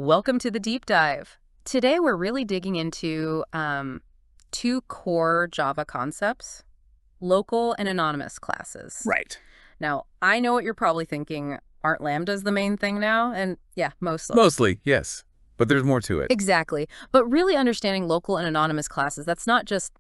Welcome to the deep dive. Today we're really digging into two core Java concepts, local and anonymous classes. Right. Now, I know what you're probably thinking. Aren't Lambdas the main thing now? And yeah, mostly. Mostly, yes. But there's more to it. Exactly. But really understanding local and anonymous classes, that's not just,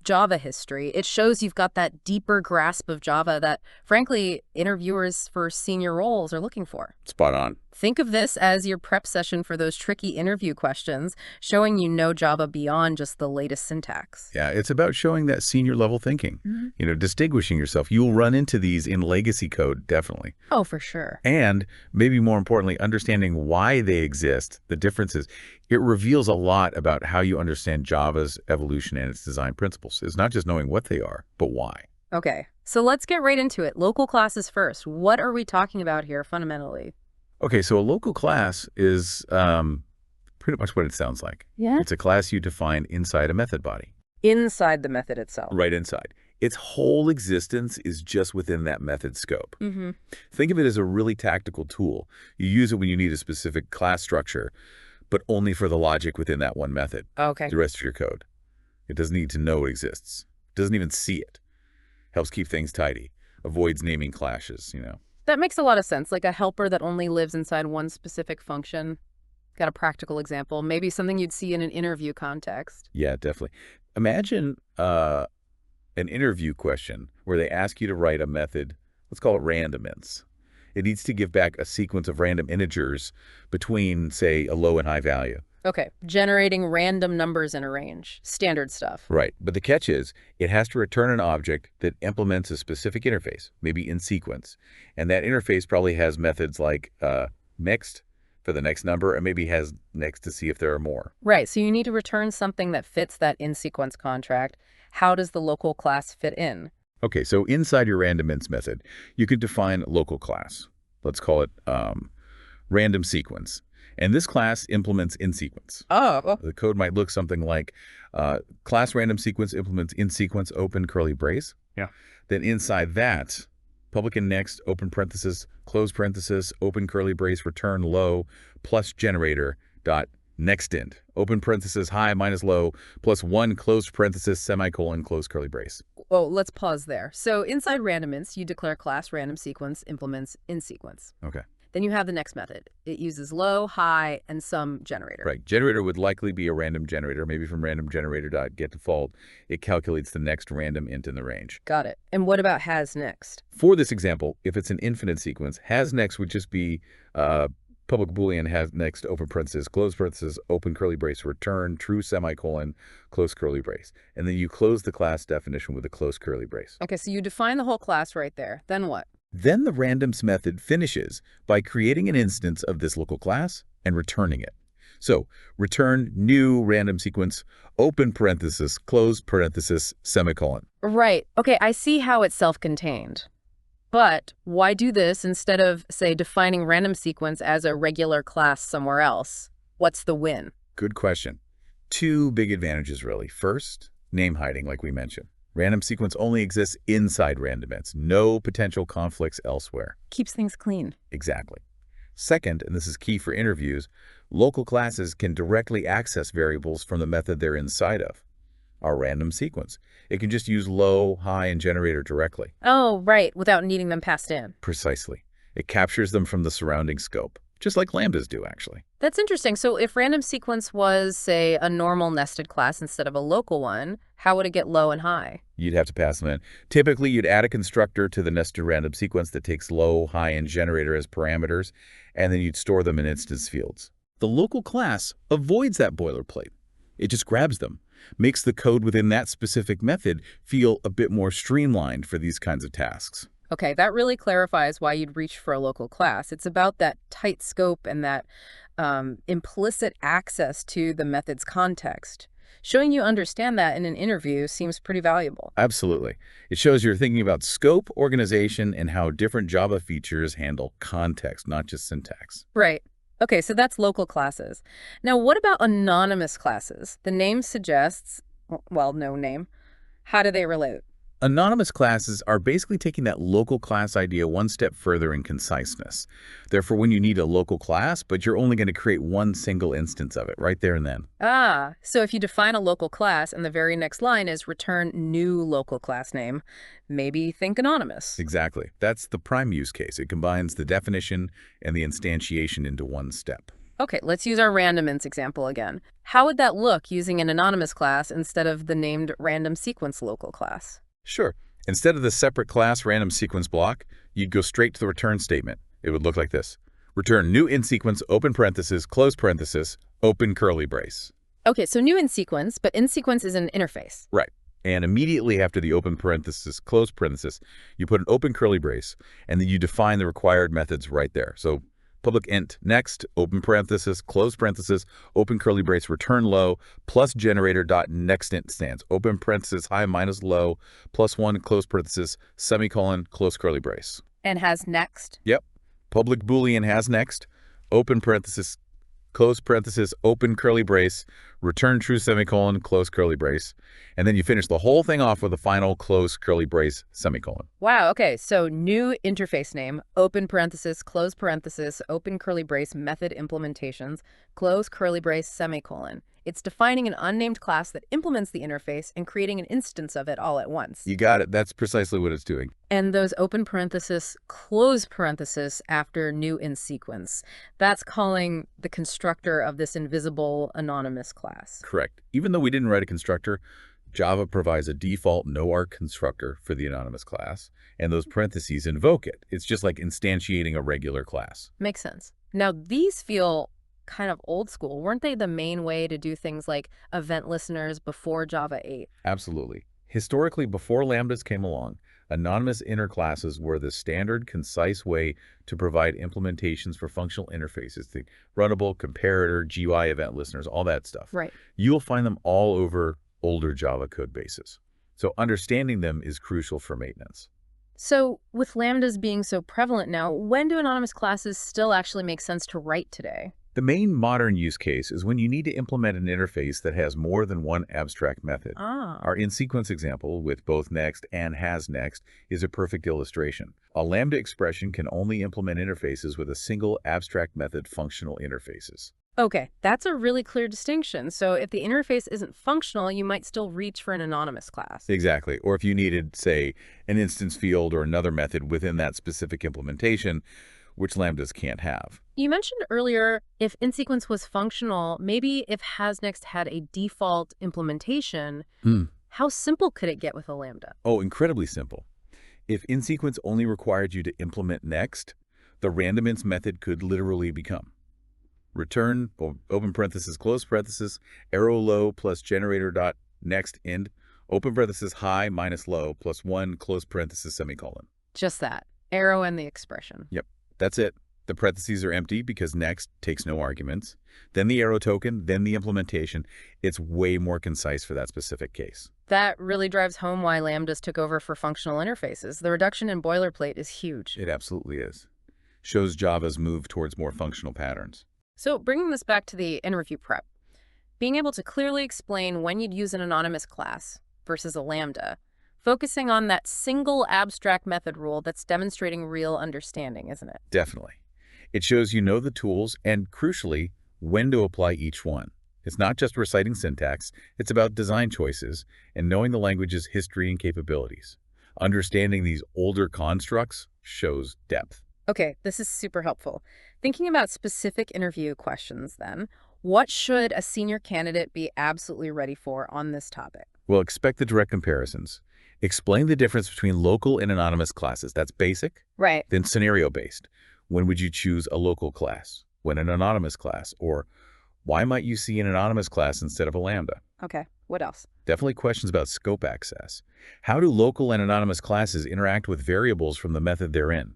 Java history. It shows you've got that deeper grasp of Java that, frankly, interviewers for senior roles are looking for. Spot on. Think of this as your prep session for those tricky interview questions, showing you know Java beyond just the latest syntax. Yeah, it's about showing that senior level thinking, distinguishing yourself. You'll run into these in legacy code, definitely. Oh, for sure. And maybe more importantly, understanding why they exist, the differences. It reveals a lot about how you understand Java's evolution and its design principles. It's not just knowing what they are, but why. Okay, so let's get right into it. Local classes first. What are we talking about here fundamentally? Okay, so a local class is pretty much what it sounds like. Yeah. It's a class you define inside a method body. Inside the method itself. Right inside. Its whole existence is just within that method scope. Mm-hmm. Think of it as a really tactical tool. You use it when you need a specific class structure, but only for the logic within that one method. Okay. The rest of your code. It doesn't need to know it exists. It doesn't even see it. Helps keep things tidy. Avoids naming clashes, That makes a lot of sense, like a helper that only lives inside one specific function. Got a practical example, maybe something you'd see in an interview context. Yeah, definitely. Imagine an interview question where they ask you to write a method, let's call it randomness. It needs to give back a sequence of random integers between, say, a low and high value. Okay, generating random numbers in a range. Standard stuff. Right, but the catch is it has to return an object that implements a specific interface, maybe in sequence. And that interface probably has methods like next for the next number, and maybe has next to see if there are more. Right, so you need to return something that fits that in-sequence contract. How does the local class fit in? Okay, so inside your randomness method, you could define local class. Let's call it random sequence. And this class implements in sequence. Oh. The code might look something like class random sequence implements in sequence open curly brace. Yeah. Then inside that, public and next, open parenthesis, close parenthesis, open curly brace, return low, plus generator dot nextInt, open parenthesis, high minus low, plus one closed parenthesis, semicolon, close curly brace. Oh, let's pause there. So inside randomness, you declare class random sequence implements in sequence. Okay. Then you have the next method. It uses low, high, and some generator. Right. Generator would likely be a random generator, maybe from random generator.getDefault. It calculates the next random int in the range. Got it. And what about has next? For this example, if it's an infinite sequence, has next would just be public boolean has next, open parenthesis, close parenthesis, open curly brace, return, true semicolon, close curly brace. And then you close the class definition with a close curly brace. Okay, so you define the whole class right there. Then what? Then the randoms method finishes by creating an instance of this local class and returning it. So return new random sequence, open parenthesis, close parenthesis, semicolon. Right. Okay, I see how it's self-contained. But why do this instead of, say, defining random sequence as a regular class somewhere else? What's the win? Good question. Two big advantages, really. First, name hiding, like we mentioned. Random sequence only exists inside randomness. No potential conflicts elsewhere. Keeps things clean. Exactly. Second, and this is key for interviews, local classes can directly access variables from the method they're inside of. Our random sequence. It can just use low, high, and generator directly. Oh, right, without needing them passed in. Precisely. It captures them from the surrounding scope, just like Lambdas do, actually. That's interesting. So if random sequence was, say, a normal nested class instead of a local one, how would it get low and high? You'd have to pass them in. Typically, you'd add a constructor to the nested random sequence that takes low, high, and generator as parameters, and then you'd store them in instance fields. The local class avoids that boilerplate. It just grabs them, makes the code within that specific method feel a bit more streamlined for these kinds of tasks. Okay, that really clarifies why you'd reach for a local class. It's about that tight scope and that implicit access to the method's context. Showing you understand that in an interview seems pretty valuable. Absolutely. It shows you're thinking about scope, organization, and how different Java features handle context, not just syntax. Right. Okay, so that's local classes. Now, what about anonymous classes? The name suggests, well, no name. How do they relate? Anonymous classes are basically taking that local class idea one step further in conciseness. Therefore, when you need a local class, but you're only going to create one single instance of it right there and then. Ah, so if you define a local class and the very next line is return new local class name, maybe think anonymous. Exactly. That's the prime use case. It combines the definition and the instantiation into one step. Okay, let's use our randomness example again. How would that look using an anonymous class instead of the named random sequence local class? Sure. Instead of the separate class random sequence block, you'd go straight to the return statement. It would look like this. Return new in sequence, open parenthesis, close parenthesis, open curly brace. Okay, so new in sequence, but in sequence is an interface. Right. And immediately after the open parenthesis, close parenthesis, you put an open curly brace, and then you define the required methods right there. So public int next, open parenthesis, close parenthesis, open curly brace, return low, plus generator dot next instance, open parenthesis, high minus low, plus one, close parenthesis, semicolon, close curly brace. And has next. Yep. Public Boolean has next, open parenthesis, close parenthesis, open curly brace, return true semicolon, close curly brace, and then you finish the whole thing off with a final close curly brace semicolon. Wow, okay, so new interface name, open parenthesis, close parenthesis, open curly brace method implementations, close curly brace semicolon. It's defining an unnamed class that implements the interface and creating an instance of it all at once. You got it. That's precisely what it's doing. And those open parenthesis, close parenthesis after new in sequence, that's calling the constructor of this invisible anonymous class. Correct. Even though we didn't write a constructor, Java provides a default no-arg constructor for the anonymous class, and those parentheses invoke it. It's just like instantiating a regular class. Makes sense. Now, these feel kind of old school. Weren't they the main way to do things like event listeners before Java 8? Absolutely. Historically, before Lambdas came along, anonymous inner classes were the standard, concise way to provide implementations for functional interfaces, the runnable, comparator, GUI event listeners, all that stuff. Right. You'll find them all over older Java code bases. So understanding them is crucial for maintenance. So with Lambdas being so prevalent now, when do anonymous classes still actually make sense to write today? The main modern use case is when you need to implement an interface that has more than one abstract method. Ah. Our in-sequence example with both next and has next is a perfect illustration. A Lambda expression can only implement interfaces with a single abstract method functional interfaces. Okay, that's a really clear distinction. So if the interface isn't functional, you might still reach for an anonymous class. Exactly. Or if you needed, say, an instance field or another method within that specific implementation, which Lambdas can't have. You mentioned earlier if in-sequence was functional, maybe if hasNext had a default implementation, how simple could it get with a Lambda? Oh, incredibly simple. If in-sequence only required you to implement next, the randomInts method could literally become return, open parenthesis, close parenthesis, arrow low plus generator dot next end, open parenthesis high minus low plus one, close parenthesis semicolon. Just that, arrow and the expression. Yep, that's it. The parentheses are empty because next takes no arguments. Then the arrow token, then the implementation. It's way more concise for that specific case. That really drives home why Lambdas took over for functional interfaces. The reduction in boilerplate is huge. It absolutely is. Shows Java's move towards more functional patterns. So bringing this back to the interview prep, being able to clearly explain when you'd use an anonymous class versus a Lambda, focusing on that single abstract method rule that's demonstrating real understanding, isn't it? Definitely. It shows you know the tools and, crucially, when to apply each one. It's not just reciting syntax, it's about design choices and knowing the language's history and capabilities. Understanding these older constructs shows depth. Okay, this is super helpful. Thinking about specific interview questions then, what should a senior candidate be absolutely ready for on this topic? Well, expect the direct comparisons. Explain the difference between local and anonymous classes. That's basic. Right. Then scenario-based. When would you choose a local class? When an anonymous class? Or why might you see an anonymous class instead of a Lambda? Okay, what else? Definitely questions about scope access. How do local and anonymous classes interact with variables from the method they're in?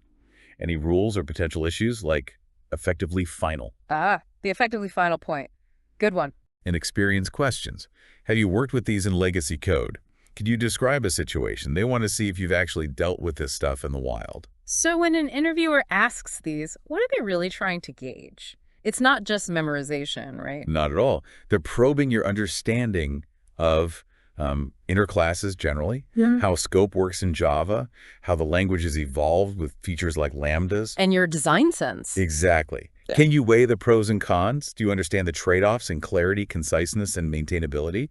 Any rules or potential issues like effectively final? Ah, the effectively final point. Good one. And experience questions. Have you worked with these in legacy code? Could you describe a situation? They want to see if you've actually dealt with this stuff in the wild. So when an interviewer asks these, what are they really trying to gauge? It's not just memorization, right? Not at all. They're probing your understanding of Interclasses generally, Yeah. how scope works in Java, how the language has evolved with features like Lambdas. And your design sense. Exactly. Yeah. Can you weigh the pros and cons? Do you understand the trade-offs in clarity, conciseness, and maintainability?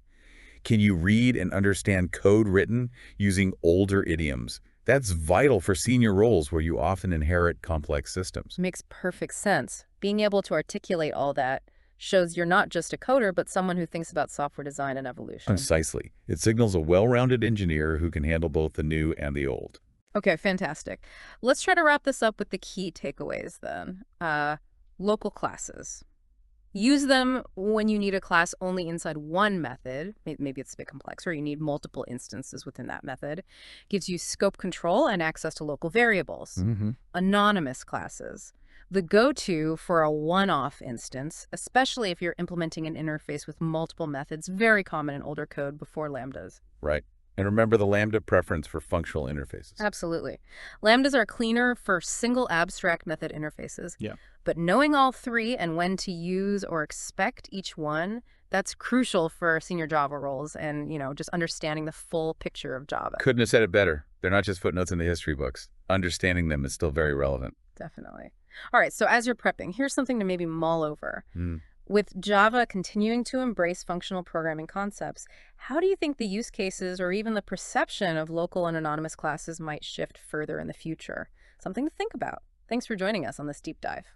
Can you read and understand code written using older idioms? That's vital for senior roles where you often inherit complex systems. Makes perfect sense. Being able to articulate all that shows you're not just a coder, but someone who thinks about software design and evolution. Precisely. It signals a well-rounded engineer who can handle both the new and the old. Okay, fantastic. Let's try to wrap this up with the key takeaways then. Local classes. Use them when you need a class only inside one method. Maybe it's a bit complex, or you need multiple instances within that method. Gives you scope control and access to local variables. Mm-hmm. Anonymous classes. The go-to for a one-off instance, especially if you're implementing an interface with multiple methods, very common in older code before Lambdas. Right. And remember the Lambda preference for functional interfaces. Absolutely. Lambdas are cleaner for single abstract method interfaces. Yeah. But knowing all three and when to use or expect each one, that's crucial for senior Java roles and, just understanding the full picture of Java. Couldn't have said it better. They're not just footnotes in the history books. Understanding them is still very relevant. Definitely. All right, so as you're prepping, here's something to maybe mull over. Mm. With Java continuing to embrace functional programming concepts, how do you think the use cases or even the perception of local and anonymous classes might shift further in the future? Something to think about. Thanks for joining us on this deep dive.